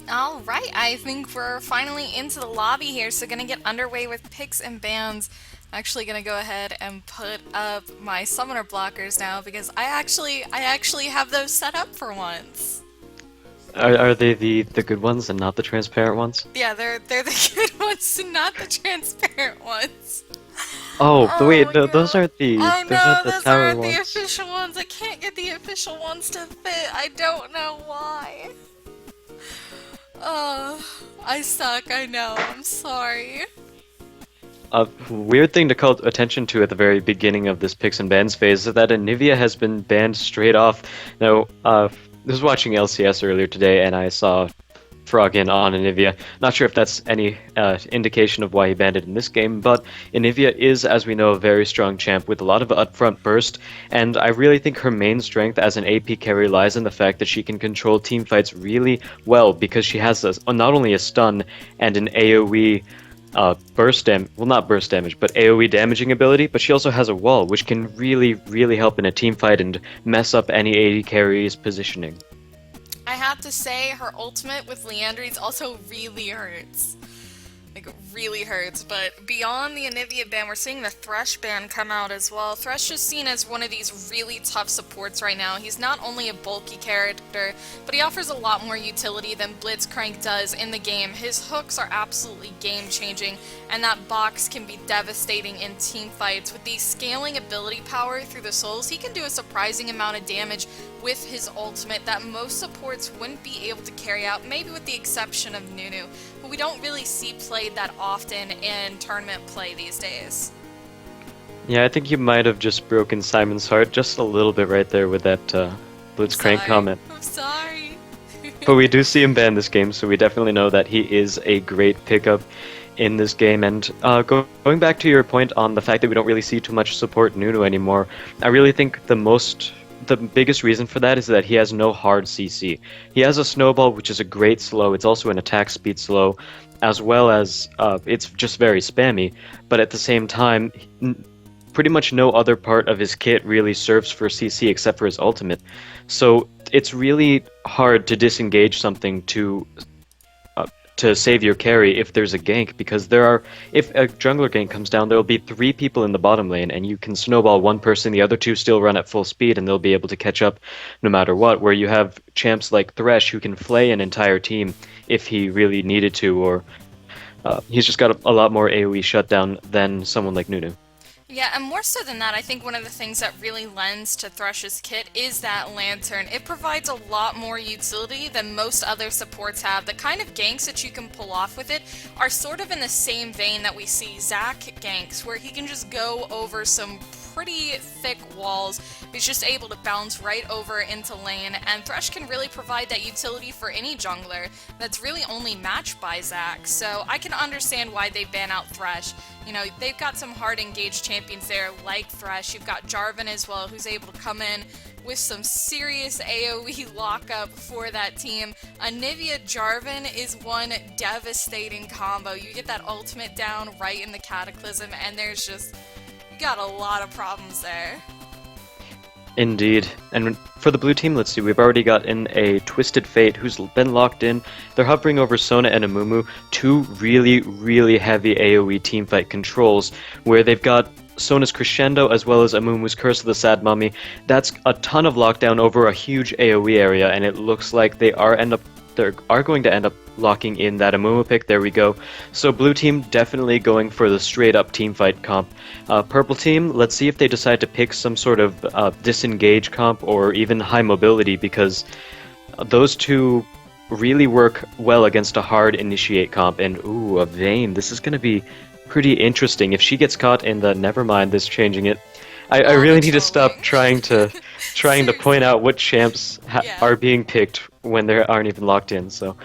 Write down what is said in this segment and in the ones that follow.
Alright, I think we're finally into the lobby here, so gonna get underway with picks and bans. I'm actually gonna go ahead and put up my summoner blockers now because I actually have those set up for once. Are they the good ones and not the transparent ones? Yeah, they're the good ones, not the transparent ones. Oh, but Oh wait, my no, god. I those aren't know, the those tower aren't the ones. official ones. I can't get the official ones to fit. I don't know why. Oh, I suck, I know. I'm sorry. A weird thing to call attention to at the very beginning of this picks and bans phase is that Anivia has been banned straight off. Now, I was watching LCS earlier today and I saw Frogin on Anivia. Not sure if that's any indication of why he banned it in this game, but Anivia is, as we know, a very strong champ with a lot of upfront burst, and I really think her main strength as an AP carry lies in the fact that she can control team fights really well because she has not only a stun and an AoE well, not burst damage, but AoE damaging ability, but she also has a wall, which can really, really help in a team fight and mess up any AD carry's positioning. I have to say, her ultimate with Leandry's also really hurts. Like, really hurts. But beyond the Anivia ban, we're seeing the Thresh ban come out as well. Thresh is seen as one of these really tough supports right now. He's not only a bulky character, but he offers a lot more utility than Blitzcrank does in the game. His hooks are absolutely game-changing, and that box can be devastating in team fights. With the scaling ability power through the souls, he can do a surprising amount of damage with his ultimate that most supports wouldn't be able to carry out, maybe with the exception of Nunu, who we don't really see played that often in tournament play these days. Yeah, I think you might have just broken Simon's heart just a little bit right there with that I'm Blitzcrank sorry. comment. I'm sorry. But we do see him banned this game, so we definitely know that he is a great pickup in this game. And going back to your point on the fact that we don't really see too much support Nunu anymore, I really think the biggest reason for that is that he has no hard CC. He has a snowball, which is a great slow. It's also an attack speed slow, as well as it's just very spammy. But at the same time, pretty much no other part of his kit really serves for CC except for his ultimate. So it's really hard to disengage something to save your carry if there's a gank, because if a jungler gank comes down, there'll be three people in the bottom lane, and you can snowball one person, the other two still run at full speed, and they'll be able to catch up no matter what, where you have champs like Thresh who can flay an entire team if he really needed to, or he's just got a lot more AoE shutdown than someone like Nunu. Yeah, and more so than that, I think one of the things that really lends to Thresh's kit is that Lantern. It provides a lot more utility than most other supports have. The kind of ganks that you can pull off with it are sort of in the same vein that we see Zac ganks, where he can just go over some pretty thick walls. He's just able to bounce right over into lane, and Thresh can really provide that utility for any jungler that's really only matched by Zac. So I can understand why they ban out Thresh. You know, they've got some hard engaged champions there like Thresh. You've got Jarvan as well, who's able to come in with some serious AoE lockup for that team. Anivia Jarvan is one devastating combo. You get that ultimate down right in the Cataclysm, and there's just, you got a lot of problems there. Indeed. And for the blue team, let's see, we've already got in a Twisted Fate who's been locked in. They're hovering over Sona and Amumu, two really, really heavy AoE teamfight controls, where they've got Sona's Crescendo as well as Amumu's Curse of the Sad Mummy. That's a ton of lockdown over a huge AoE area, and it looks like they are going to end up locking in that Amumu pick. There we go. So blue team definitely going for the straight up team fight comp. Purple team, let's see if they decide to pick some sort of disengage comp or even high mobility, because those two really work well against a hard initiate comp. And ooh, a Vayne. This is going to be pretty interesting. If she gets caught in the never mind this changing it, I Oh, really the need to stop trolling. trying to point Seriously. out what champs Yeah. are being picked when they aren't even locked in. So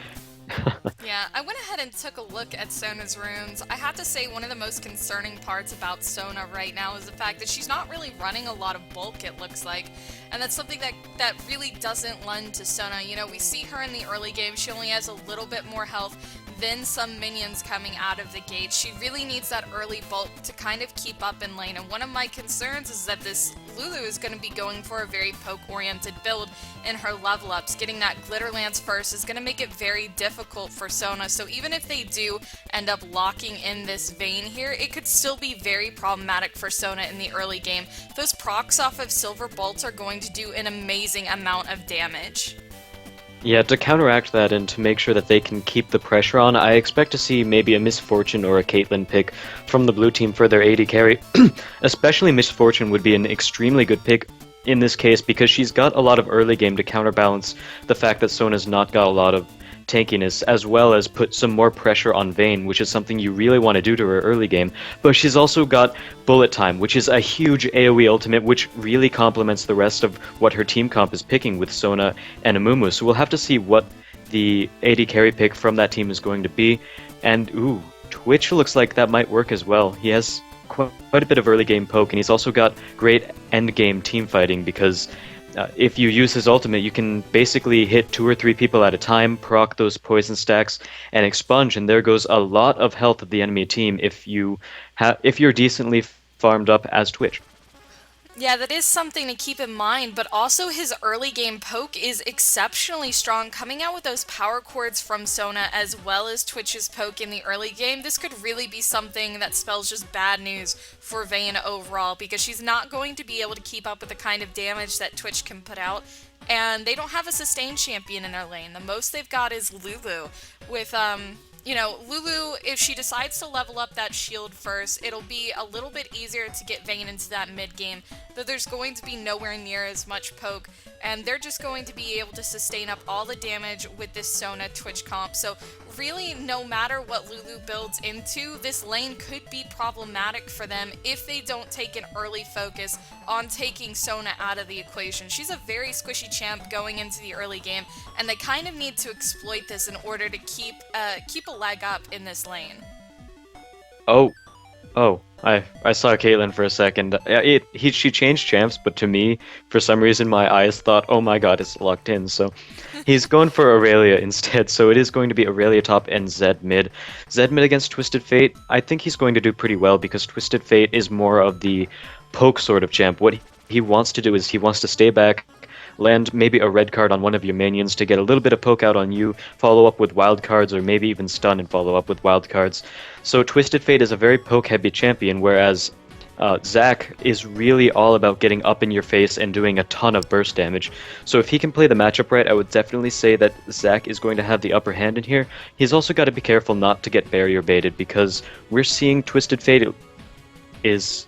Yeah, I went ahead and took a look at Sona's runes. I have to say one of the most concerning parts about Sona right now is the fact that she's not really running a lot of bulk, it looks like. And that's something that really doesn't lend to Sona. You know, we see her in the early game, she only has a little bit more health then some minions coming out of the gate. She really needs that early bulk to kind of keep up in lane, and one of my concerns is that this Lulu is going to be going for a very poke-oriented build in her level ups. Getting that Glitter Lance first is going to make it very difficult for Sona, so even if they do end up locking in this Vayne here, it could still be very problematic for Sona in the early game. Those procs off of Silver Bolts are going to do an amazing amount of damage. Yeah, to counteract that and to make sure that they can keep the pressure on, I expect to see maybe a Misfortune or a Caitlyn pick from the blue team for their AD carry. Especially Misfortune would be an extremely good pick in this case because she's got a lot of early game to counterbalance the fact that Sona's not got a lot of tankiness, as well as put some more pressure on Vayne, which is something you really want to do to her early game. But she's also got Bullet Time, which is a huge AoE ultimate, which really complements the rest of what her team comp is picking with Sona and Amumu. So we'll have to see what the AD carry pick from that team is going to be. And ooh, Twitch looks like that might work as well. He has quite a bit of early game poke, and he's also got great end game team fighting because if you use his ultimate, you can basically hit 2 or 3 people at a time, proc those poison stacks, and expunge, and there goes a lot of health of the enemy team if you're decently farmed up as Twitch. Yeah, that is something to keep in mind, but also his early game poke is exceptionally strong, coming out with those power chords from Sona as well as Twitch's poke in the early game. This could really be something that spells just bad news for Vayne overall, because she's not going to be able to keep up with the kind of damage that Twitch can put out, and they don't have a sustained champion in their lane. The most they've got is Lulu, with you know, Lulu, if she decides to level up that shield first, it'll be a little bit easier to get Vayne into that mid game, though there's going to be nowhere near as much poke, and they're just going to be able to sustain up all the damage with this Sona Twitch comp. So really, no matter what Lulu builds into, this lane could be problematic for them if they don't take an early focus on taking Sona out of the equation. She's a very squishy champ going into the early game, and they kind of need to exploit this in order to keep a leg up in this lane. Oh, I saw Caitlyn for a second. She changed champs, but to me, for some reason, my eyes thought, oh my god, it's locked in. So he's going for Aurelia instead. So it is going to be Aurelia top and Zed mid. Zed mid against Twisted Fate. I think he's going to do pretty well because Twisted Fate is more of the poke sort of champ. What he wants to do is he wants to stay back, land maybe a red card on one of your minions to get a little bit of poke out on you, follow up with wild cards, or maybe even stun and follow up with wild cards. So Twisted Fate is a very poke-heavy champion, whereas Zac is really all about getting up in your face and doing a ton of burst damage. So if he can play the matchup right, I would definitely say that Zac is going to have the upper hand in here. He's also got to be careful not to get barrier baited, because we're seeing Twisted Fate is...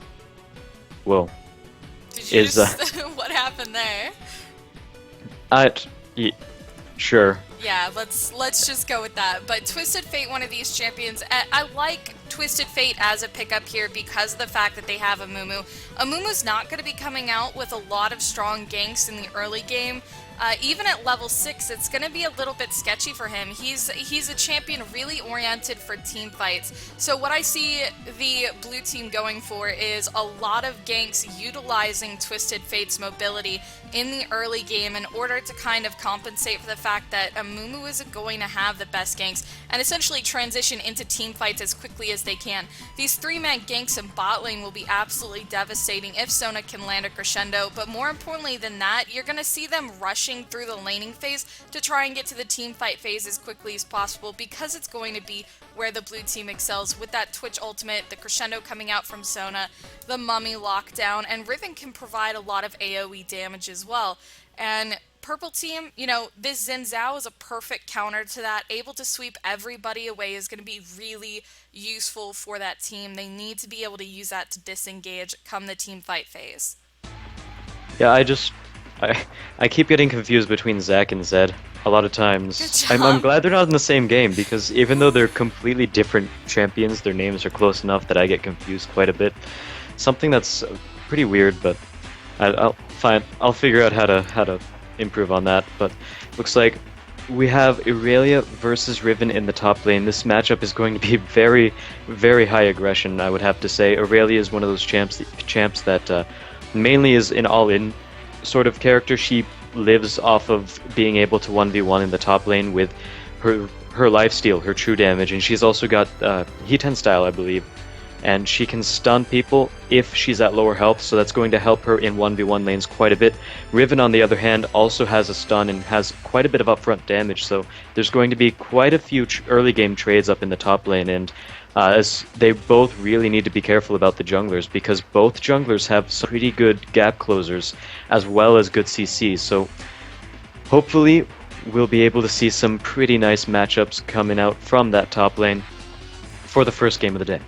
well... Did you just... what happened there? Sure. Yeah, let's just go with that. But Twisted Fate, one of these champions, I like Twisted Fate as a pickup here because of the fact that they have Amumu. Amumu's not going to be coming out with a lot of strong ganks in the early game. Even at level 6, it's going to be a little bit sketchy for him. He's a champion really oriented for team fights. So what I see the blue team going for is a lot of ganks utilizing Twisted Fate's mobility in the early game in order to kind of compensate for the fact that Amumu isn't going to have the best ganks and essentially transition into team fights as quickly as they can. These 3-man ganks in bot lane will be absolutely devastating if Sona can land a crescendo, but more importantly than that, you're going to see them rushing through the laning phase to try and get to the team fight phase as quickly as possible, because it's going to be where the blue team excels with that Twitch ultimate, the crescendo coming out from Sona, the mummy lockdown, and Riven can provide a lot of AoE damage as well. And purple team, you know, this Xin Zhao is a perfect counter to that. Able to sweep everybody away is going to be really useful for that team. They need to be able to use that to disengage come the team fight phase. Yeah, I keep getting confused between Zac and Zed a lot of times. I'm glad they're not in the same game, because even though they're completely different champions, their names are close enough that I get confused quite a bit. Something that's pretty weird, but I'll figure out how to improve on that. But looks like we have Aurelia versus Riven in the top lane. This matchup is going to be very, very high aggression, I would have to say. Aurelia is one of those champs that mainly is an all-in sort of character. She lives off of being able to 1v1 in the top lane with her lifesteal, her true damage, and she's also got Heat 10 style, I believe. And she can stun people if she's at lower health, so that's going to help her in 1v1 lanes quite a bit. Riven, on the other hand, also has a stun and has quite a bit of upfront damage, so there's going to be quite a few early game trades up in the top lane, and as they both really need to be careful about the junglers, because both junglers have some pretty good gap closers as well as good CC, so hopefully we'll be able to see some pretty nice matchups coming out from that top lane for the first game of the day.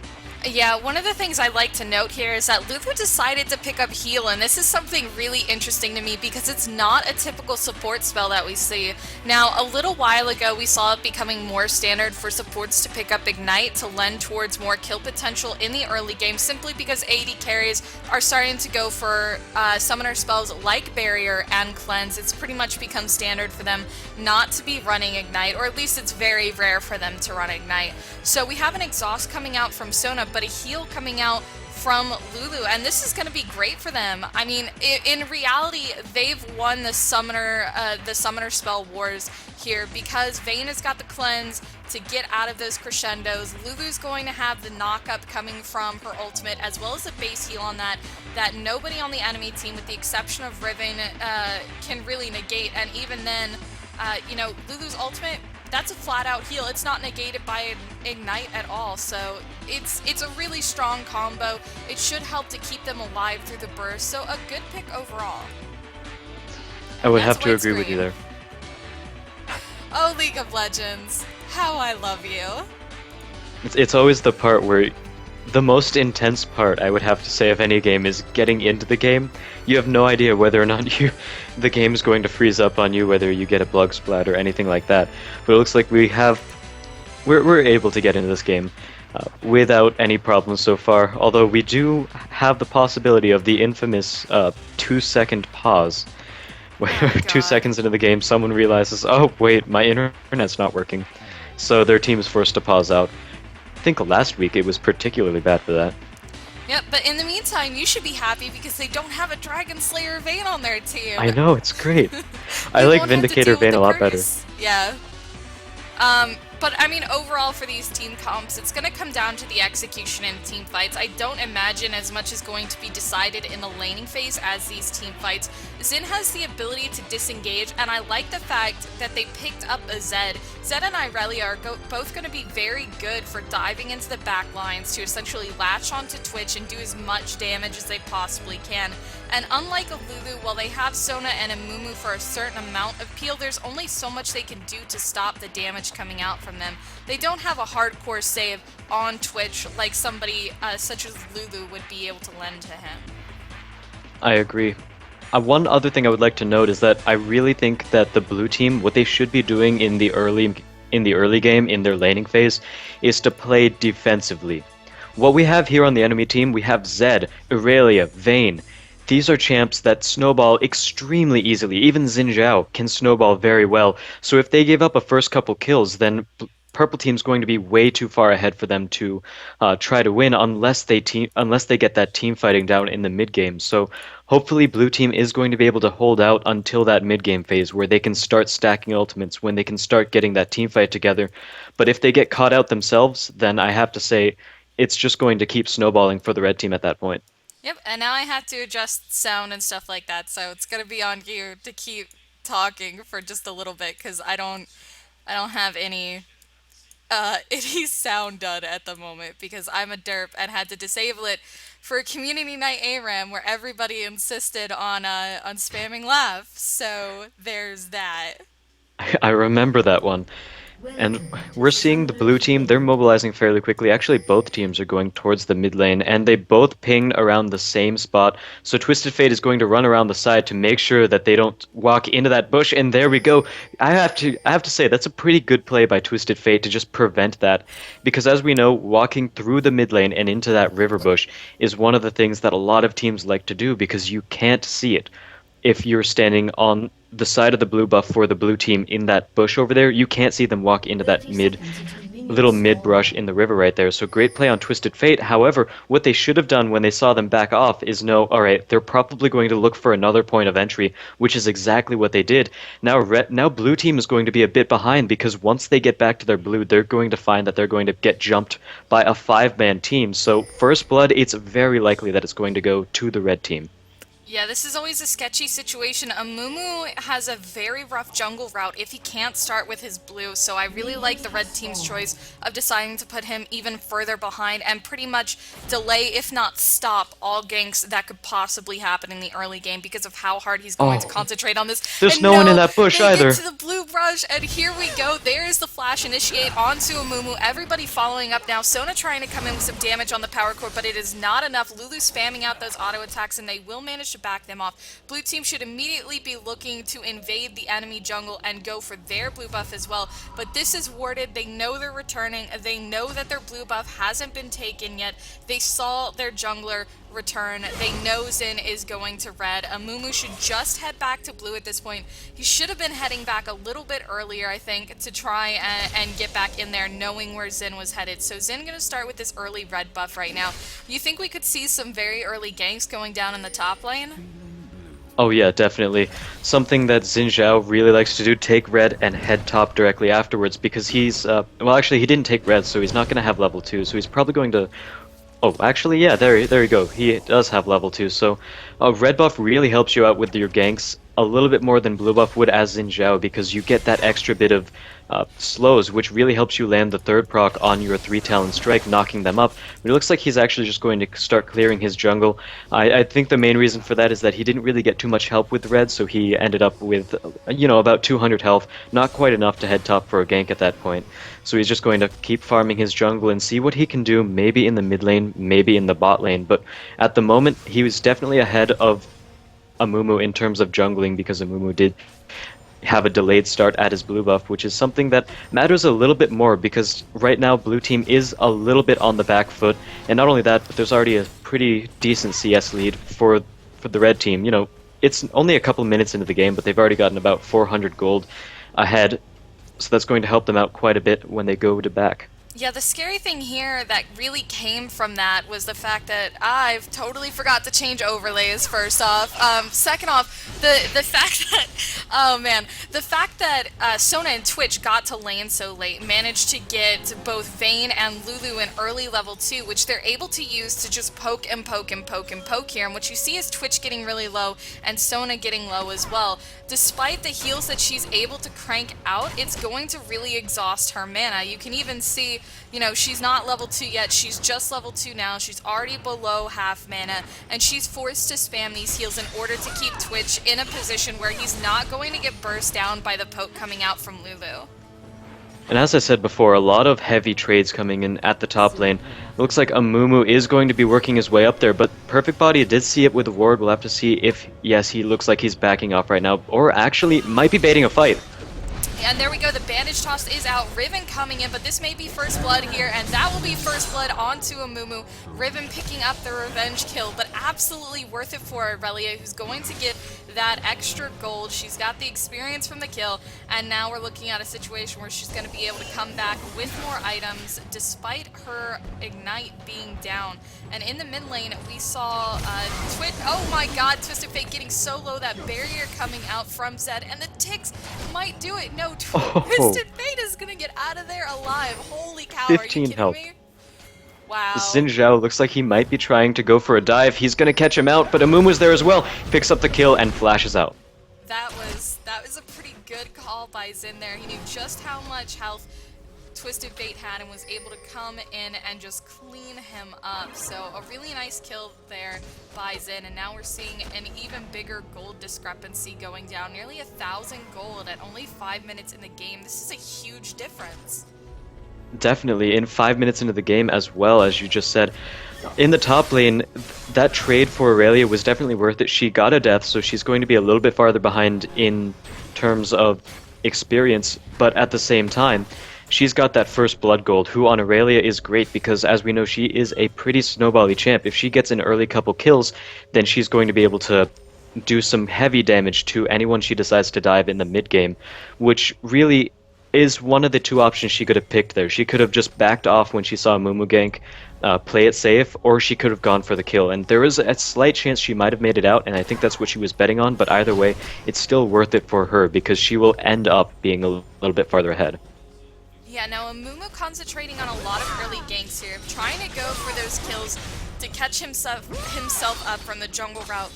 Yeah, one of the things I like to note here is that Lulu decided to pick up heal, and this is something really interesting to me because it's not a typical support spell that we see. Now, a little while ago, we saw it becoming more standard for supports to pick up Ignite to lend towards more kill potential in the early game, simply because AD carries are starting to go for summoner spells like Barrier and Cleanse. It's pretty much become standard for them not to be running Ignite, or at least it's very rare for them to run Ignite. So we have an exhaust coming out from Sona, but a heal coming out from Lulu, and this is going to be great for them. I mean, in reality, they've won the summoner spell wars here because Vayne has got the cleanse to get out of those crescendos. Lulu's going to have the knock-up coming from her ultimate, as well as a base heal on that nobody on the enemy team, with the exception of Riven, can really negate. And even then, you know, Lulu's ultimate, that's a flat-out heal. It's not negated by an Ignite at all, so it's a really strong combo. It should help to keep them alive through the burst, so a good pick overall. I would have to agree with you there. Oh, League of Legends, how I love you. It's always the part where the most intense part, I would have to say, of any game is getting into the game. You have no idea whether or not the game is going to freeze up on you, whether you get a Blug Splat or anything like that. But it looks like we're able to get into this game without any problems so far, although we do have the possibility of the infamous 2-second pause, where 2 seconds into the game someone realizes, oh wait, my internet's not working, so their team is forced to pause out. I think last week it was particularly bad for that. Yep, but in the meantime, you should be happy because they don't have a Dragon Slayer Vayne on their team. I know, it's great. I like Vindicator Vayne a lot better. Yeah. But I mean, overall for these team comps, it's going to come down to the execution in team fights. I don't imagine as much is going to be decided in the laning phase as these team fights. Xin has the ability to disengage, and I like the fact that they picked up a Zed. Zed and Irelia are both going to be very good for diving into the back lines to essentially latch onto Twitch and do as much damage as they possibly can. And unlike a Lulu, while they have Sona and a Mumu for a certain amount of peel, there's only so much they can do to stop the damage coming out from them. They don't have a hardcore save on Twitch like somebody such as Lulu would be able to lend to him. I agree. One other thing I would like to note is that I really think that the blue team, what they should be doing in the early game, in their laning phase, is to play defensively. What we have here on the enemy team, we have Zed, Irelia, Vayne. These are champs that snowball extremely easily. Even Xin Zhao can snowball very well. So if they give up a first couple kills, then Purple Team's going to be way too far ahead for them to try to win unless they get that team fighting down in the mid game. So hopefully Blue Team is going to be able to hold out until that mid game phase where they can start stacking ultimates, when they can start getting that team fight together. But if they get caught out themselves, then I have to say it's just going to keep snowballing for the red team at that point. Yep, and now I have to adjust sound and stuff like that, so it's gonna be on you to keep talking for just a little bit because I don't have any sound done at the moment because I'm a derp and had to disable it for Community Night ARAM where everybody insisted on spamming laugh. So there's that. I remember that one. And we're seeing the blue team, they're mobilizing fairly quickly. Actually, both teams are going towards the mid lane, and they both pinged around the same spot. So Twisted Fate is going to run around the side to make sure that they don't walk into that bush, and there we go. I have to say, that's a pretty good play by Twisted Fate to just prevent that. Because as we know, walking through the mid lane and into that river bush is one of the things that a lot of teams like to do because you can't see it. If you're standing on the side of the blue buff for the blue team in that bush over there, you can't see them walk into that mid little mid-brush in the river right there, so great play on Twisted Fate. However, what they should have done when they saw them back off is know, alright, they're probably going to look for another point of entry, which is exactly what they did. Now blue team is going to be a bit behind, because once they get back to their blue, they're going to find that they're going to get jumped by a 5-man team, so first blood, it's very likely that it's going to go to the red team. Yeah, this is always a sketchy situation. Amumu has a very rough jungle route if he can't start with his blue, so I really like the red team's choice of deciding to put him even further behind and pretty much delay, if not stop, all ganks that could possibly happen in the early game because of how hard he's going to concentrate on this. There's and no one in that bush they either. Get to the blue brush, and here we go. There's the flash initiate onto Amumu. Everybody following up now. Sona trying to come in with some damage on the power core, but it is not enough. Lulu spamming out those auto attacks, and they will manage to back them off. Blue team should immediately be looking to invade the enemy jungle and go for their blue buff as well, but this is warded. They know they're returning. They know that their blue buff hasn't been taken yet. They saw their jungler return. They know Xin is going to red. Amumu should just head back to blue at this point. He should have been heading back a little bit earlier, I think, to try and get back in there knowing where Xin was headed. So Xin going to start with this early red buff right now. You think we could see some very early ganks going down in the top lane? Oh yeah, definitely. Something that Xin Zhao really likes to do, take red and head top directly afterwards, because he's, well actually he didn't take red, so he's not going to have level 2, so he's probably going to... Oh, actually, yeah, there you go. He does have level 2, so red buff really helps you out with your ganks a little bit more than blue buff would as Xin Zhao, because you get that extra bit of slows, which really helps you land the third proc on your 3-talent strike, knocking them up. But it looks like he's actually just going to start clearing his jungle. I think the main reason for that is that he didn't really get too much help with red, so he ended up with, you know, about 200 health, not quite enough to head top for a gank at that point. So he's just going to keep farming his jungle and see what he can do, maybe in the mid lane, maybe in the bot lane. But at the moment, he was definitely ahead of Amumu in terms of jungling, because Amumu did have a delayed start at his blue buff, which is something that matters a little bit more, because right now blue team is a little bit on the back foot, and not only that, but there's already a pretty decent CS lead for the red team. You know, it's only a couple minutes into the game, but they've already gotten about 400 gold ahead, so that's going to help them out quite a bit when they go to back. Yeah, the scary thing here that really came from that was the fact that I've totally forgot to change overlays, first off. Second off, the fact that, oh man, the fact that Sona and Twitch got to lane so late, managed to get both Vayne and Lulu in early level 2, which they're able to use to just poke and poke and poke and poke here. And what you see is Twitch getting really low and Sona getting low as well. Despite the heals that she's able to crank out, it's going to really exhaust her mana. You can even see, you know, she's not level 2 yet, she's just level 2 now, she's already below half mana, and she's forced to spam these heals in order to keep Twitch in a position where he's not going to get burst down by the poke coming out from Lulu. And as I said before, a lot of heavy trades coming in at the top lane. It looks like Amumu is going to be working his way up there, but Perfect Body did see it with the ward. We'll have to see if, yes, he looks like he's backing off right now, or actually might be baiting a fight. And there we go, the bandage toss is out, Riven coming in, but this may be first blood here, and that will be first blood onto Amumu. Riven picking up the revenge kill, but absolutely worth it for Aurelia, who's going to get that extra gold. She's got the experience from the kill, and now we're looking at a situation where she's going to be able to come back with more items, despite her Ignite being down. And in the mid lane, we saw Twitch, oh my god, Twisted Fate getting so low, that barrier coming out from Zed, and the ticks might do it. No, Twisted Fate is gonna get out of there alive. Holy cow, 15 are you kidding health. me? Wow. Xin Zhao looks like he might be trying to go for a dive. He's gonna catch him out, but Amumu's there as well. Picks up the kill and flashes out. That was a pretty good call by Xin there. He knew just how much health Twisted Fate had and was able to come in and just clean him up. So a really nice kill there by Xin, and now we're seeing an even bigger gold discrepancy going down. Nearly 1,000 gold at only 5 minutes in the game. This is a huge difference. Definitely, in 5 minutes into the game as well, as you just said. In the top lane, that trade for Aurelia was definitely worth it. She got a death, so she's going to be a little bit farther behind in terms of experience, but at the same time, she's got that first blood gold, who on Aurelia is great because, as we know, she is a pretty snowbally champ. If she gets an early couple kills, then she's going to be able to do some heavy damage to anyone she decides to dive in the mid game, which really is one of the two options she could have picked there. She could have just backed off when she saw Mumu gank, play it safe, or she could have gone for the kill. And there was a slight chance she might have made it out, and I think that's what she was betting on, but either way, it's still worth it for her because she will end up being a little bit farther ahead. Yeah, now Mumu concentrating on a lot of early ganks here, trying to go for those kills to catch himself up from the jungle route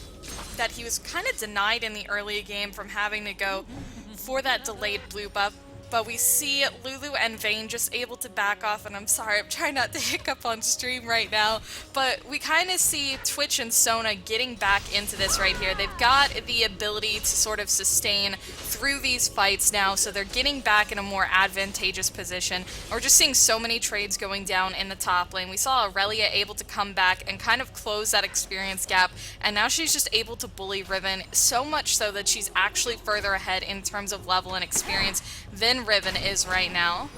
that he was kind of denied in the early game from having to go for that delayed blue buff. But we see Lulu and Vayne just able to back off, and I'm sorry, I'm trying not to hiccup on stream right now, but we kind of see Twitch and Sona getting back into this right here. They've got the ability to sort of sustain through these fights now, so they're getting back in a more advantageous position. We're just seeing so many trades going down in the top lane. We saw Aurelia able to come back and kind of close that experience gap, and now she's just able to bully Riven, so much so that she's actually further ahead in terms of level and experience than Riven is right now.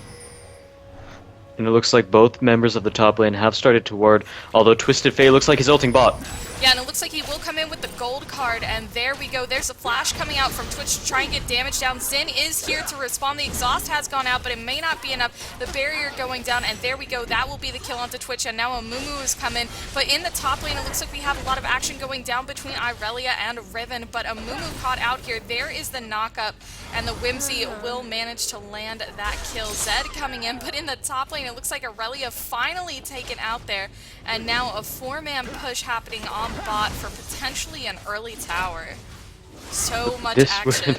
And it looks like both members of the top lane have started to ward, although Twisted Fate looks like he's ulting bot. Yeah, and it looks like he will come in with the gold card, and there we go. There's a flash coming out from Twitch to try and get damage down. Xin is here to respond. The exhaust has gone out, but it may not be enough. The barrier going down, and there we go. That will be the kill onto Twitch, and now a Mumu has come in. But in the top lane, it looks like we have a lot of action going down between Aurelia and Riven, but a Mumu caught out here. There is the knockup, and the Whimsy will manage to land that kill. Zed coming in, but in the top lane, it looks like Aurelia finally taken out there, and now a 4-man push happening on bot for potentially an early tower. So much action.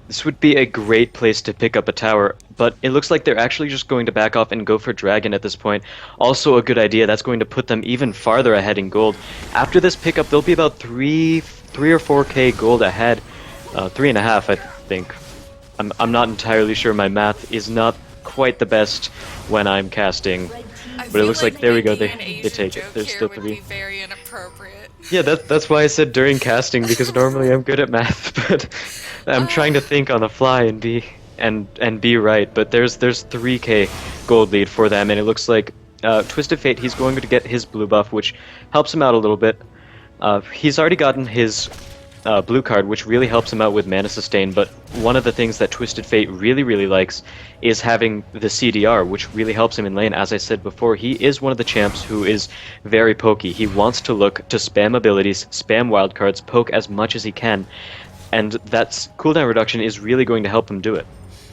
This would be a great place to pick up a tower, but it looks like they're actually just going to back off and go for Dragon at this point. Also a good idea. That's going to put them even farther ahead in gold. After this pickup, they'll be about 3 or 4k gold ahead. 3.5, I think. I'm not entirely sure. My math is not quite the best when I'm casting. But it looks like there we go. They take it. There's still 3. Very inappropriate. Yeah, that's why I said during casting, because normally I'm good at math, but I'm trying to think on the fly and be right. But there's 3k gold lead for them, and it looks like Twisted Fate, he's going to get his blue buff, which helps him out a little bit. He's already gotten his blue card, which really helps him out with mana sustain, but one of the things that Twisted Fate really likes is having the CDR, which really helps him in lane. As I said before, he is one of the champs who is very pokey. He wants to look to spam abilities, spam wildcards, poke as much as he can, and that cooldown reduction is really going to help him do it.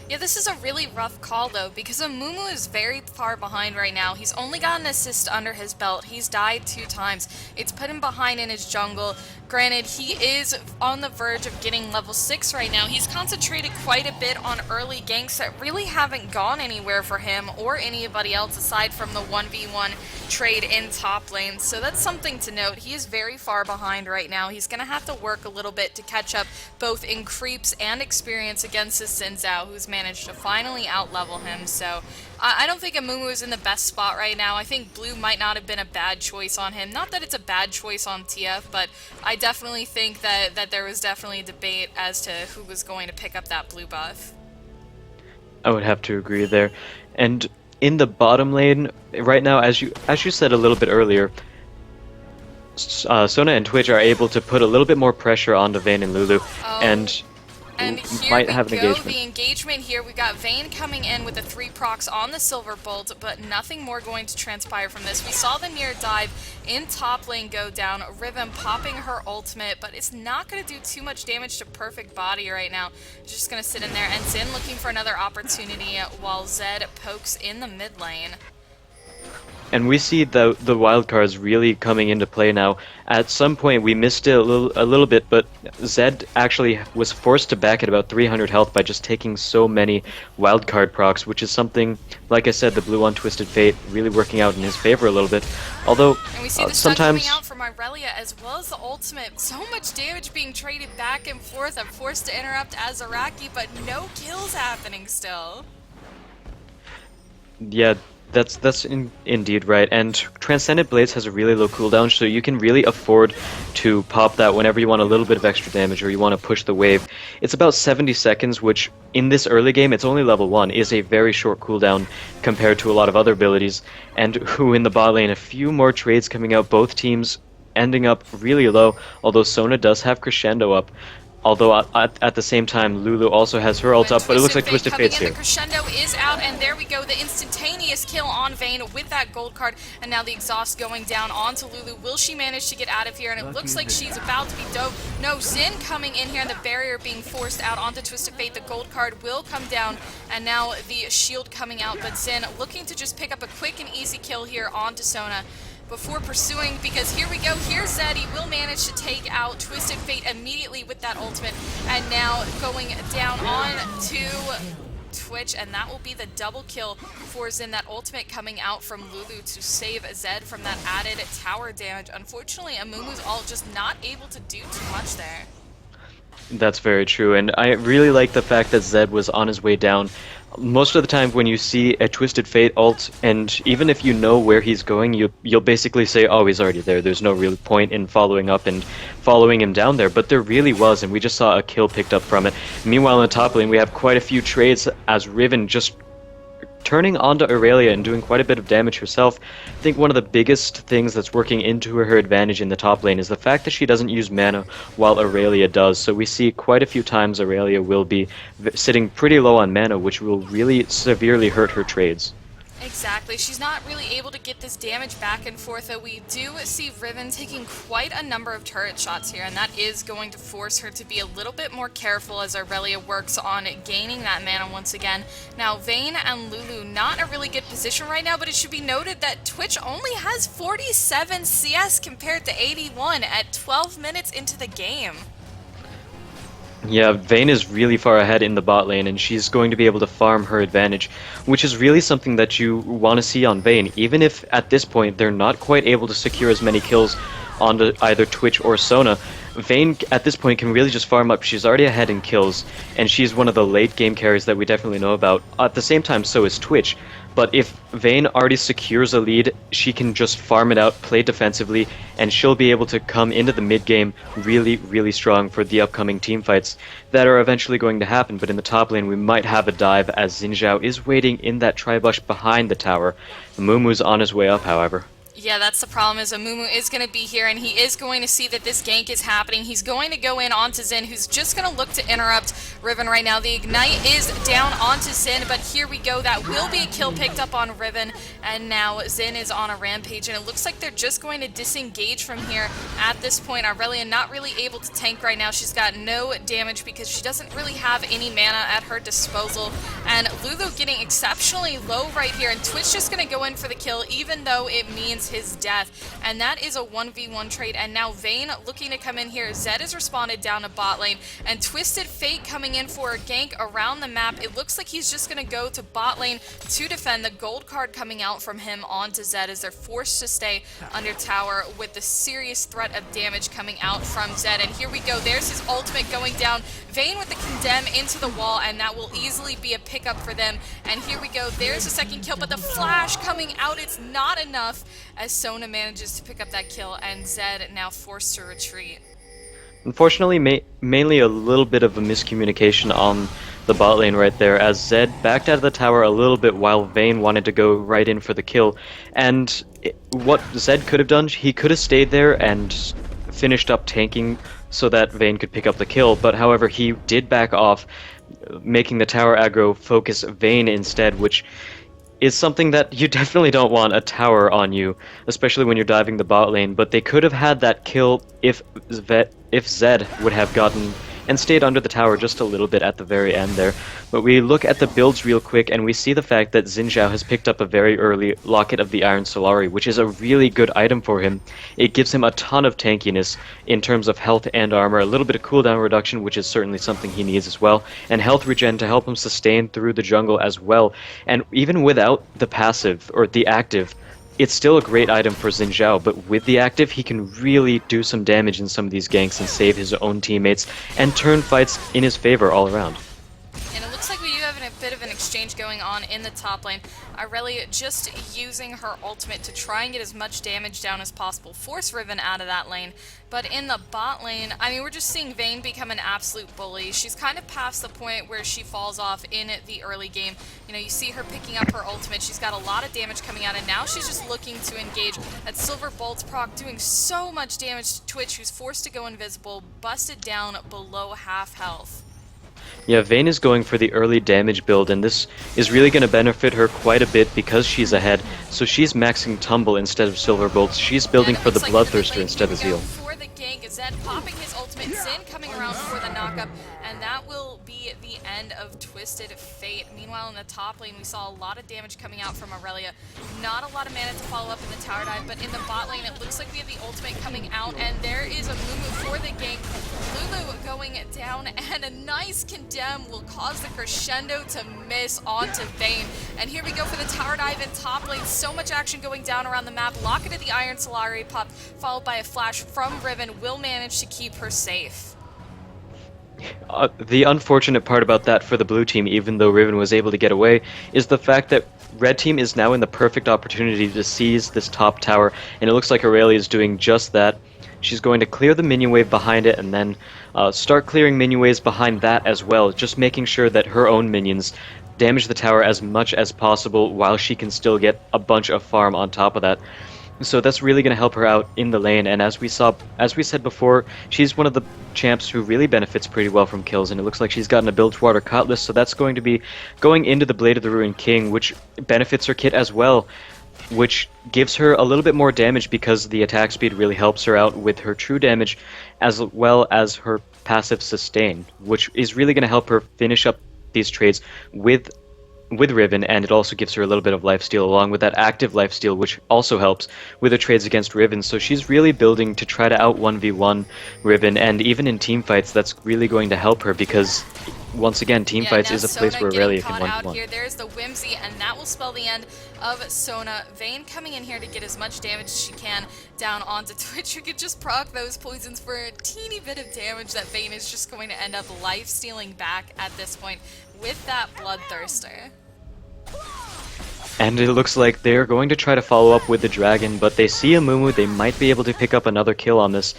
Yeah, this is a really rough call, though, because Mumu is very far behind right now. He's only got an assist under his belt. He's died 2 times. It's put him behind in his jungle. Granted, he is on the verge of getting level 6 right now. He's concentrated quite a bit on early ganks that really haven't gone anywhere for him or anybody else aside from the 1v1 trade in top lane. So that's something to note. He is very far behind right now. He's going to have to work a little bit to catch up both in creeps and experience against his Xin Zhao, who's managed to finally outlevel him. So I don't think Mumu is in the best spot right now. I think blue might not have been a bad choice on him. Not that it's a bad choice on TF, but I definitely think that there was definitely a debate as to who was going to pick up that blue buff. I would have to agree there. And in the bottom lane, right now, as you said a little bit earlier, Sona and Twitch are able to put a little bit more pressure onto Vayne and Lulu, and here might we have an go, engagement. the engagement here. We got Vayne coming in with the 3 procs on the Silver Bolt, but nothing more going to transpire from this. We saw the near dive in top lane go down, Riven popping her ultimate, but it's not going to do too much damage to Perfect Body right now. It's just going to sit in there, and Xin looking for another opportunity while Zed pokes in the mid lane. And we see the wildcards really coming into play now. At some point we missed it a little bit, but Zed actually was forced to back at about 300 health by just taking so many wildcard procs, which is something, like I said, the blue on Twisted Fate really working out in his favor a little bit. Although and we see the sometimes coming out from Aurelia as well as the ultimate. So much damage being traded back and forth. I'm forced to interrupt Azaraki, but no kills happening still. Yeah. That's indeed right, and Transcendent Blades has a really low cooldown, so you can really afford to pop that whenever you want a little bit of extra damage or you want to push the wave. It's about 70 seconds, which in this early game, it's only level 1, is a very short cooldown compared to a lot of other abilities. And who in the bot lane, a few more trades coming out, both teams ending up really low, although Sona does have Crescendo up. Although at the same time, Lulu also has her ult up, but it looks like Twisted Fate's here. The crescendo is out, and there we go. The instantaneous kill on Vayne with that gold card, and now the exhaust going down onto Lulu. Will she manage to get out of here? And it looks like she's about to be dove. No, Xin coming in here, and the barrier being forced out onto Twisted Fate. The gold card will come down, and now the shield coming out, but Xin looking to just pick up a quick and easy kill here onto Sona before pursuing, because here we go, here's Zed. He will manage to take out Twisted Fate immediately with that ultimate, and now going down on to Twitch, and that will be the double kill for Xin. That ultimate coming out from Lulu to save Zed from that added tower damage. Unfortunately, Amumu's ult just not able to do too much there. That's very true, and I really like the fact that Zed was on his way down. Most of the time when you see a Twisted Fate ult, and even if you know where he's going, you'll basically say, oh, he's already there. There's no real point in following up and following him down there, but there really was, and we just saw a kill picked up from it. Meanwhile, in the top lane, we have quite a few trades as Riven just turning onto Aurelia and doing quite a bit of damage herself. I think one of the biggest things that's working into her advantage in the top lane is the fact that she doesn't use mana while Aurelia does. So we see quite a few times Aurelia will be sitting pretty low on mana, which will really severely hurt her trades. Exactly. She's not really able to get this damage back and forth, though we do see Riven taking quite a number of turret shots here, and that is going to force her to be a little bit more careful as Aurelia works on gaining that mana once again. Now, Vayne and Lulu not in a really good position right now, but it should be noted that Twitch only has 47 CS compared to 81 at 12 minutes into the game. Yeah, Vayne is really far ahead in the bot lane, and she's going to be able to farm her advantage, which is really something that you want to see on Vayne, even if at this point they're not quite able to secure as many kills onto either Twitch or Sona. Vayne at this point can really just farm up. She's already ahead in kills, and she's one of the late game carries that we definitely know about. At the same time, so is Twitch. But if Vayne already secures a lead, she can just farm it out, play defensively, and she'll be able to come into the mid game really, really strong for the upcoming team fights that are eventually going to happen. But in the top lane, we might have a dive as Xin Zhao is waiting in that tribush behind the tower. Amumu's on his way up, however. Yeah, that's the problem, is Amumu is going to be here, and he is going to see that this gank is happening. He's going to go in onto Xin, who's just going to look to interrupt Riven right now. The Ignite is down onto Xin, but here we go. That will be a kill picked up on Riven, and now Xin is on a rampage, and it looks like they're just going to disengage from here at this point. Aurelia not really able to tank right now. She's got no damage because she doesn't really have any mana at her disposal, and Lulu getting exceptionally low right here, and Twitch just going to go in for the kill, even though it means his death, and that is a 1v1 trade. And now Vayne looking to come in here. Zed is responded down to bot lane, and Twisted Fate coming in for a gank around the map. It looks like he's just going to go to bot lane to defend. The gold card coming out from him onto Zed as they're forced to stay under tower with the serious threat of damage coming out from Zed. And here we go. There's his ultimate going down. Vayne with the condemn into the wall, and that will easily be a pickup for them. And here we go. There's a second kill, but the flash coming out, it's not enough as Sona manages to pick up that kill, and Zed now forced to retreat. Unfortunately, mainly a little bit of a miscommunication on the bot lane right there, as Zed backed out of the tower a little bit while Vayne wanted to go right in for the kill. And what Zed could have done, he could have stayed there and finished up tanking so that Vayne could pick up the kill, but however, he did back off, making the tower aggro focus Vayne instead, which is something that you definitely don't want a tower on you, especially when you're diving the bot lane. But they could have had that kill if Zed would have gotten and stayed under the tower just a little bit at the very end there. But we look at the builds real quick, and we see the fact that Xin Zhao has picked up a very early Locket of the Iron Solari, which is a really good item for him. It gives him a ton of tankiness in terms of health and armor, a little bit of cooldown reduction, which is certainly something he needs as well, and health regen to help him sustain through the jungle as well. And even without the passive, or the active, it's still a great item for Xin Zhao, but with the active, he can really do some damage in some of these ganks and save his own teammates and turn fights in his favor all around. And it looks like we do have a bit bit of an exchange going on in the top lane. Irelia just using her ultimate to try and get as much damage down as possible, force Riven out of that lane. But in the bot lane, I mean, we're just seeing Vayne become an absolute bully. She's kind of past the point where she falls off in the early game. You know, you see her picking up her ultimate. She's got a lot of damage coming out, and now she's just looking to engage. That Silver Bolt's proc doing so much damage to Twitch, who's forced to go invisible, busted down below half health. Yeah, Vayne is going for the early damage build, and this is really going to benefit her quite a bit because she's ahead. So she's maxing Tumble instead of Silver Bolts. She's building for the Bloodthirster instead of Zeal. For the gank, Zed popping his ultimate, Xin coming around for the knockup, and that will be the end of Twisted Fate. Meanwhile, in the top lane, we saw a lot of damage coming out from Irelia. Not a lot of mana to follow up in the tower dive, but in the bot lane, it looks like we have the ultimate coming out, and there is a Mumu for the gank. Lulu going down, and a nice condemn will cause the crescendo to miss onto Vayne. And here we go for the tower dive in top lane. So much action going down around the map. Locket of the Iron Solari pop, followed by a flash from Riven, will manage to keep her safe. The unfortunate part about that for the blue team, even though Riven was able to get away, is the fact that red team is now in the perfect opportunity to seize this top tower, and it looks like Irelia is doing just that. She's going to clear the minion wave behind it and then start clearing minion waves behind that as well, just making sure that her own minions damage the tower as much as possible while she can still get a bunch of farm on top of that. So that's really going to help her out in the lane, and as we said before, she's one of the champs who really benefits pretty well from kills, and it looks like she's gotten a Bilgewater Cutlass, so that's going to be going into the Blade of the Ruined King, which benefits her kit as well, which gives her a little bit more damage because the attack speed really helps her out with her true damage as well as her passive sustain, which is really going to help her finish up these trades with Riven, and it also gives her a little bit of lifesteal along with that active lifesteal, which also helps with the trades against Riven. So she's really building to try to out 1v1 Riven, and even in teamfights that's really going to help her because once again, teamfights is a place where Irelia can 1v1. There's the Whimsy, and that will spell the end of Sona. Vayne coming in here to get as much damage as she can down onto Twitch. You could just proc those poisons for a teeny bit of damage that Vayne is just going to end up life-stealing back at this point with that Bloodthirster. And it looks like they're going to try to follow up with the dragon, but they see a Mumu, they might be able to pick up another kill on this.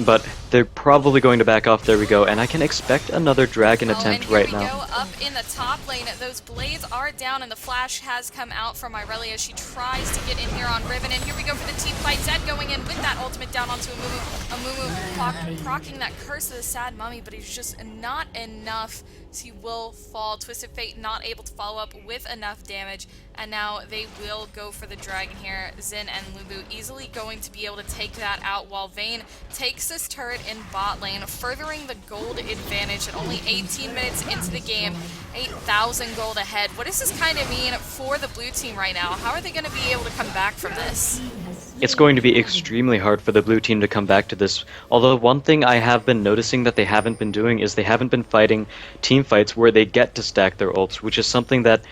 But they're probably going to back off. There we go, and I can expect another dragon attempt right now. And here we go up in the top lane. Those blades are down, and the flash has come out from Irelia. She tries to get in here on Riven, and here we go for the team fight. Zed going in with that ultimate down onto a Mumu procking that Curse of the Sad Mummy, but he's just not enough. So he will fall. Twisted Fate not able to follow up with enough damage, and now they will go for the dragon here. Xin and Lulu easily going to be able to take that out while Vayne takes this turret in bot lane, furthering the gold advantage at only 18 minutes into the game. 8,000 gold ahead. What does this kind of mean for the blue team right now? How are they going to be able to come back from this? It's going to be extremely hard for the blue team to come back to this. Although one thing I have been noticing that they haven't been doing is they haven't been fighting team fights where they get to stack their ults, which is something that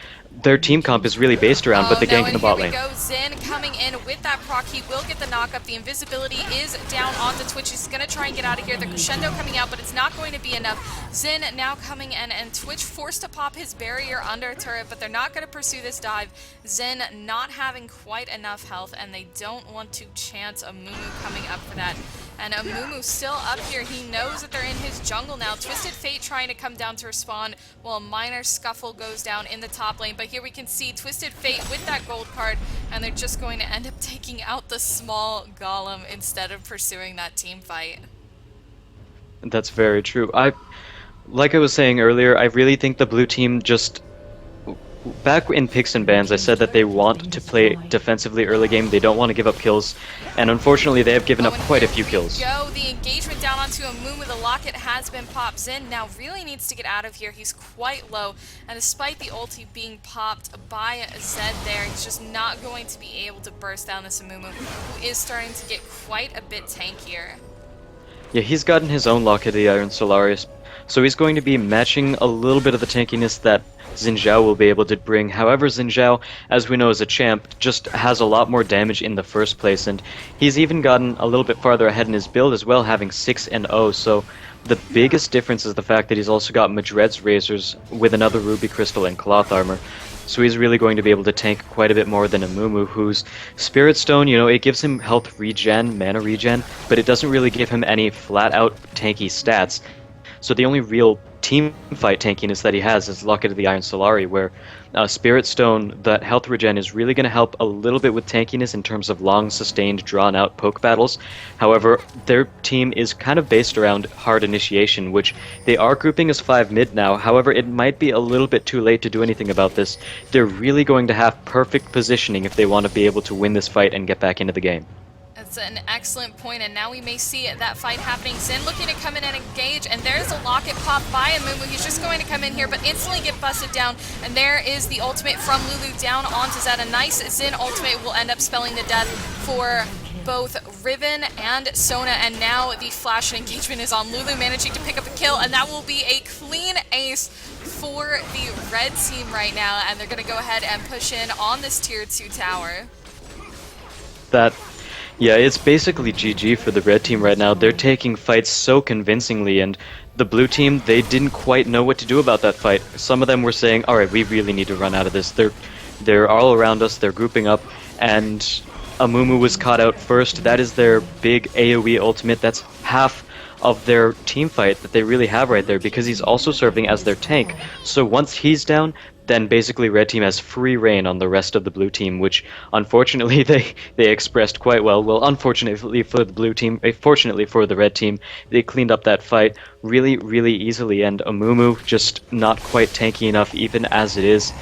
their team comp is really based around, but the gank in the bot lane. Here we go, Xin coming in with that proc. He will get the knockup. The invisibility is down onto Twitch. He's going to try and get out of here. The crescendo coming out, but it's not going to be enough. Xin now coming in, and Twitch forced to pop his barrier under turret, but they're not going to pursue this dive. Xin not having quite enough health, and they don't want to chance a Mumu coming up for that. And a Mumu still up here. He knows that they're in his jungle now. Twisted Fate trying to come down to respond while a minor scuffle goes down in the top lane. But here we can see Twisted Fate with that gold card, and they're just going to end up taking out the small golem instead of pursuing that team fight. That's very true. Like I was saying earlier, I really think the blue team just... Back in picks and bans, I said that they want to play defensively early game. They don't want to give up kills, and unfortunately, they have given up quite a few kills. Go the engagement down onto a Mumu. The locket has been popped. Xin now really needs to get out of here. He's quite low, and despite the ulti being popped by Zed there, he's just not going to be able to burst down this Mumu, who is starting to get quite a bit tankier. Yeah, he's gotten his own Locket of the Iron Solaris, so he's going to be matching a little bit of the tankiness that Xin Zhao will be able to bring. However, Xin Zhao, as we know as a champ, just has a lot more damage in the first place, and he's even gotten a little bit farther ahead in his build as well, having 6 and 0, so The biggest difference is the fact that he's also got Madred's Razors with another Ruby Crystal and Cloth Armor. So he's really going to be able to tank quite a bit more than Amumu, whose Spirit Stone, you know, it gives him health regen, mana regen, but it doesn't really give him any flat-out tanky stats. So the only real team fight tankiness that he has is Locket of the Iron Solari, where Spirit Stone, that health regen, is really going to help a little bit with tankiness in terms of long, sustained, drawn-out poke battles. However, their team is kind of based around hard initiation, which they are grouping as 5 mid now. However, it might be a little bit too late to do anything about this. They're really going to have perfect positioning if they want to be able to win this fight and get back into the game. That's an excellent point, and now we may see that fight happening. Xin looking to come in and engage, and there's a locket pop by Amumu. He's just going to come in here, but instantly get busted down, and there is the ultimate from Lulu down onto Zed. A nice Xin ultimate will end up spelling the death for both Riven and Sona, and now the flash engagement is on Lulu, managing to pick up a kill, and that will be a clean ace for the red team right now, and they're going to go ahead and push in on this tier 2 tower. Yeah, it's basically GG for the red team right now. They're taking fights so convincingly, and the blue team, they didn't quite know what to do about that fight. Some of them were saying, alright, we really need to run out of this. They're all around us, they're grouping up, and Amumu was caught out first. That is their big AoE ultimate. That's half of their team fight that they really have right there, because he's also serving as their tank. So once he's down, then basically red team has free reign on the rest of the blue team, which unfortunately they expressed quite well. Well, unfortunately for the blue team, fortunately for the red team, they cleaned up that fight really, really easily, and Amumu just not quite tanky enough even as it is.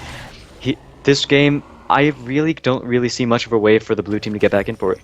This game, I really don't see much of a way for the blue team to get back in for it.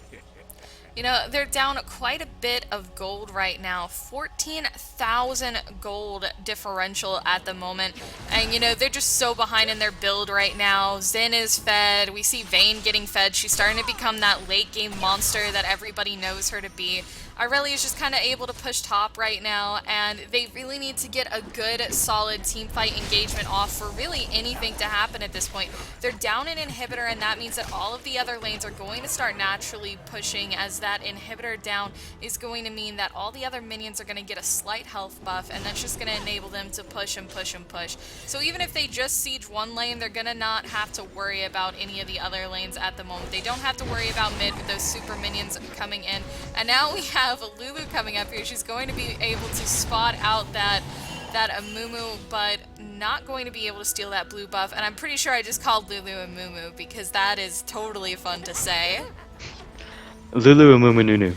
You know, they're down quite a bit of gold right now, 14,000 gold differential at the moment, and you know, they're just so behind in their build right now. Xin is fed, we see Vayne getting fed, she's starting to become that late game monster that everybody knows her to be. Irelia is just kind of able to push top right now, and they really need to get a good, solid team fight engagement off for really anything to happen at this point. They're down an inhibitor, and that means that all of the other lanes are going to start naturally pushing, as that inhibitor down is going to mean that all the other minions are going to get a slight health buff, and that's just going to enable them to push and push and push. So even if they just siege one lane, they're going to not have to worry about any of the other lanes at the moment. They don't have to worry about mid with those super minions coming in, and now we have Lulu coming up here. She's going to be able to spot out that Amumu, but not going to be able to steal that blue buff. And I'm pretty sure I just called Lulu Amumu because that is totally fun to say. Lulu, Amumu, Nunu.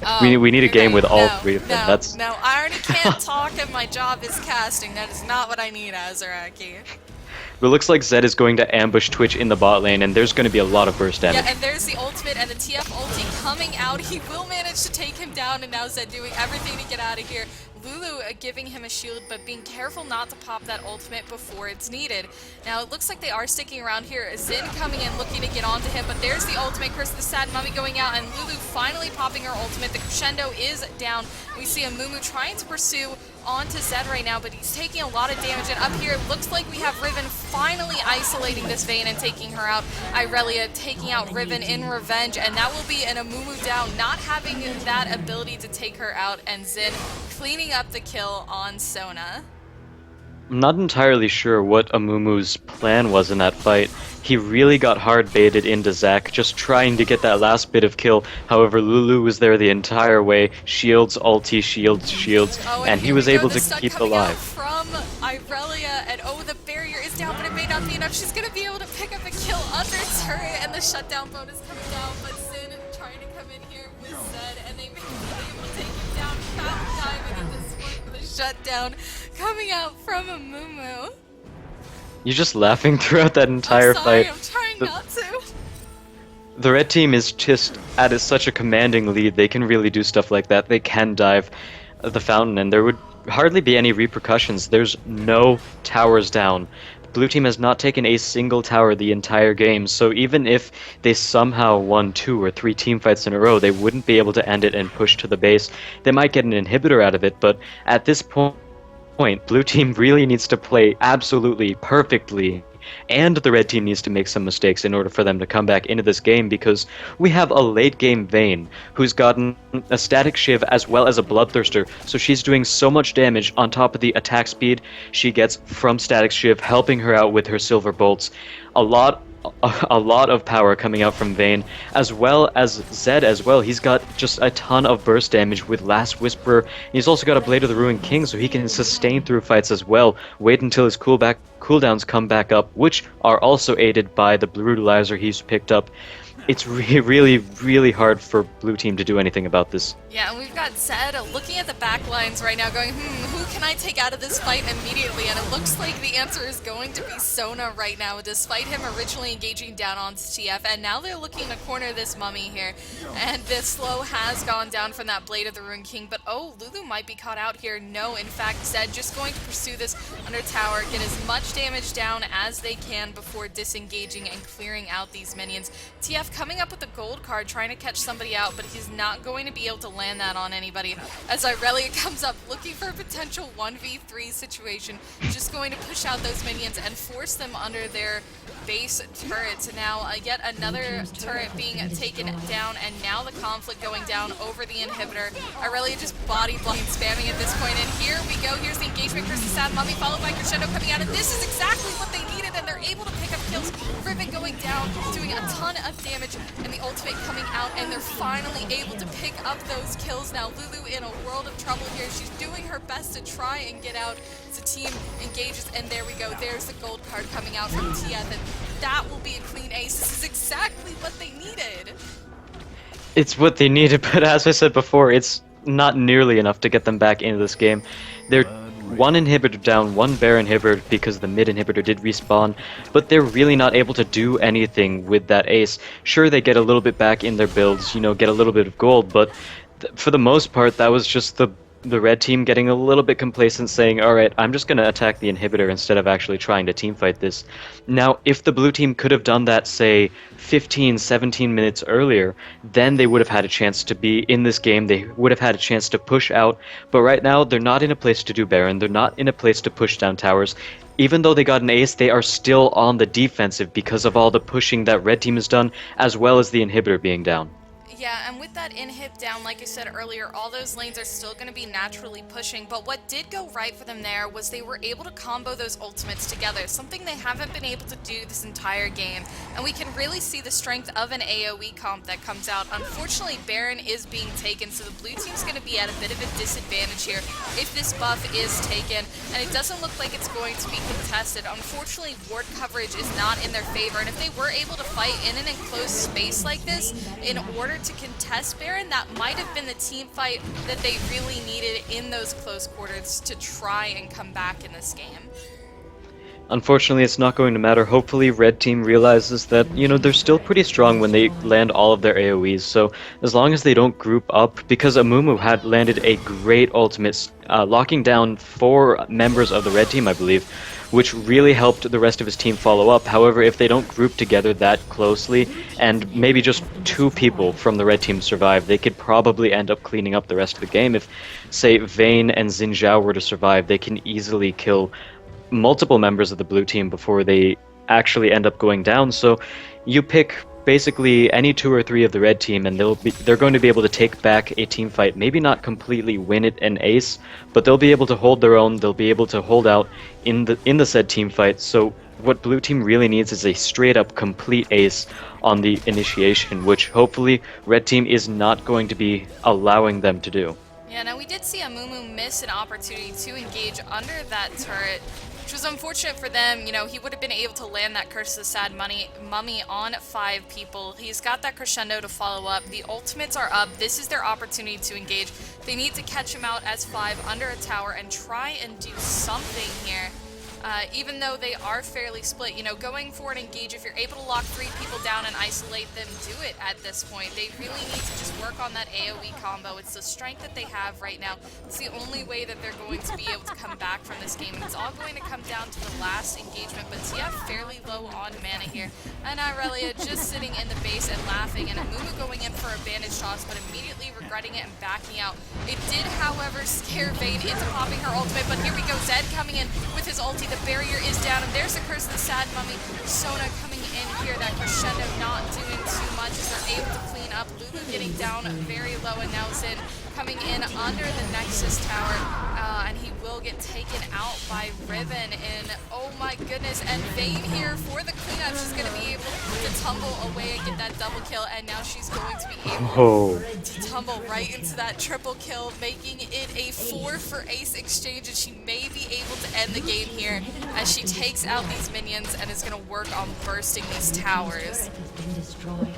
Oh, we need a game with all three of them. No, I already can't talk and my job is casting. That is not what I need, Azaraki. But it looks like Zed is going to ambush Twitch in the bot lane, and there's going to be a lot of burst damage. Yeah, and there's the ultimate and the TF ulti coming out. He will manage to take him down, and now Zed doing everything to get out of here. Lulu giving him a shield, but being careful not to pop that ultimate before it's needed. Now, it looks like they are sticking around here. Xin coming in, looking to get onto him, but there's the ultimate. Curse of the Sad Mummy going out, and Lulu finally popping her ultimate. The crescendo is down. We see Amumu trying to pursue onto Zed right now, but he's taking a lot of damage. And up here, it looks like we have Riven finally isolating this Vayne and taking her out. Irelia taking out Riven in revenge, and that will be an Amumu down, not having that ability to take her out, and Xin cleaning up the kill on Sona. I'm not entirely sure what Amumu's plan was in that fight. He really got hard baited into Zac, just trying to get that last bit of kill. However, Lulu was there the entire way. Shields, ulti, shields, and he was able to keep alive. From Irelia, and oh, the barrier is down, but it may not be enough. She's going to be able to pick up a kill under turret, and the shutdown bonus coming down, but Xin trying to come in here with Zed, and they may be able to take him down. Diving at this point with a shutdown coming out from Amumu. You're just laughing throughout that entire fight. I'm trying not to. The red team is just at such a commanding lead. They can really do stuff like that. They can dive the fountain, and there would hardly be any repercussions. There's no towers down. The blue team has not taken a single tower the entire game, so even if they somehow won 2 or 3 team fights in a row, they wouldn't be able to end it and push to the base. They might get an inhibitor out of it, but at this point, blue team really needs to play absolutely perfectly and the red team needs to make some mistakes in order for them to come back into this game, because we have a late game Vayne who's gotten a static shiv as well as a bloodthirster, so she's doing so much damage on top of the attack speed she gets from static shiv, helping her out with her silver bolts. A lot of power coming out from Vayne, as well as Zed as well. He's got just a ton of burst damage with Last Whisper. He's also got a Blade of the Ruined King, so he can sustain through fights as well. Wait until his cooldowns come back up, which are also aided by the Brutalizer he's picked up. It's really, really hard for blue team to do anything about this. Yeah, and we've got Zed looking at the back lines right now going, who can I take out of this fight immediately? And it looks like the answer is going to be Sona right now, despite him originally engaging down on TF. And now they're looking to corner this Mummy here. And this slow has gone down from that Blade of the Ruined King. But oh, Lulu might be caught out here. No, in fact, Zed just going to pursue this under tower, get as much damage down as they can before disengaging and clearing out these minions. TF coming up with a gold card, trying to catch somebody out, but he's not going to be able to land that on anybody. As Irelia comes up looking for a potential 1v3 situation, just going to push out those minions and force them under their base turrets. Now yet another turret being taken down, and now the conflict going down over the inhibitor. Irelia just body blocking, spamming at this point, and here we go. Here's the engagement, Curse the Sad Mummy, followed by Crescendo coming out, and this is exactly what they needed, and they're able to pick up kills. Riven going down, doing a ton of damage, and the ultimate coming out, and they're finally able to pick up those kills. Now Lulu in a world of trouble here. She's doing her best to try and get out. The team engages, and there we go. There's the gold card coming out from TF, and that will be a clean ace. This is exactly what they needed. It's what they needed, but as I said before, it's not nearly enough to get them back into this game. They're one inhibitor down, one bear inhibitor because the mid inhibitor did respawn, but they're really not able to do anything with that ace. Sure, they get a little bit back in their builds, you know, get a little bit of gold, but for the most part, that was just the red team getting a little bit complacent, saying, alright, I'm just going to attack the inhibitor instead of actually trying to teamfight this. Now, if the blue team could have done that, say, 15, 17 minutes earlier, then they would have had a chance to be in this game, they would have had a chance to push out, but right now, they're not in a place to do Baron, they're not in a place to push down towers. Even though they got an ace, they are still on the defensive because of all the pushing that red team has done, as well as the inhibitor being down. Yeah, and with that inhib down, like I said earlier, all those lanes are still going to be naturally pushing, but what did go right for them there was they were able to combo those ultimates together, something they haven't been able to do this entire game, and we can really see the strength of an AoE comp that comes out. Unfortunately, Baron is being taken, so the blue team's going to be at a bit of a disadvantage here if this buff is taken, and it doesn't look like it's going to be contested. Unfortunately, ward coverage is not in their favor, and if they were able to fight in an enclosed space like this, in order to contest Baron, that might have been the team fight that they really needed in those close quarters to try and come back in this game. Unfortunately, it's not going to matter. Hopefully, red team realizes that, you know, they're still pretty strong when they land all of their AoEs, so as long as they don't group up, because Amumu had landed a great ultimate, locking down 4 members of the red team, I believe, which really helped the rest of his team follow up. However, if they don't group together that closely, and maybe just 2 people from the red team survive, they could probably end up cleaning up the rest of the game. If, say, Vayne and Xin Zhao were to survive, they can easily kill multiple members of the blue team before they actually end up going down. So you pick basically any 2 or 3 of the red team, and they're going to be able to take back a team fight. Maybe not completely win it an ace, but they'll be able to hold their own. They'll be able to hold out in the said team fight. So what blue team really needs is a straight up complete ace on the initiation, which hopefully red team is not going to be allowing them to do. Yeah, now we did see Amumu miss an opportunity to engage under that turret, which was unfortunate for them. You know, he would have been able to land that Curse of the Sad Mummy on 5 people. He's got that Crescendo to follow up. The ultimates are up. This is their opportunity to engage. They need to catch him out as 5 under a tower and try and do something here. Even though they are fairly split, you know, going for an engage, if you're able to lock 3 people down and isolate them, do it at this point. They really need to just work on that AoE combo. It's the strength that they have right now. It's the only way that they're going to be able to come back from this game. It's all going to come down to the last engagement, but TF fairly low on mana here. And Irelia just sitting in the base and laughing, and Amumu going in for a bandage toss, but immediately regretting it and backing out. It did, however, scare Vayne into popping her ultimate, but here we go, Zed coming in with his ulti. The the barrier is down, and there's the Curse of the Sad Mummy. Sona coming in here, that Crescendo not doing too much as they're able to clean up. Lulu getting down very low, and now Zin coming in under the Nexus Tower, and he will get taken out by Riven. And oh my goodness, and Vayne here for the cleanup. She's going to be able to tumble away and get that double kill, and now she's going to be able to tumble right into that triple kill, making it a 4 for ace exchange, and she may be able to end the game here as she takes out these minions and is going to work on bursting these towers.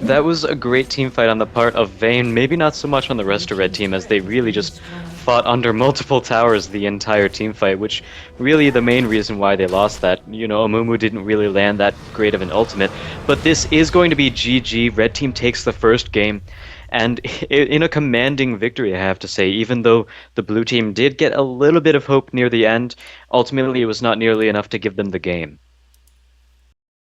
That was a great team fight on the part of Vayne, maybe not so much on the rest of Red Team, as they really just fought under multiple towers the entire team fight, which really the main reason why they lost that. You know, Amumu didn't really land that great of an ultimate, but this is going to be GG. Red Team takes the first game, and in a commanding victory, I have to say, even though the blue team did get a little bit of hope near the end, ultimately it was not nearly enough to give them the game.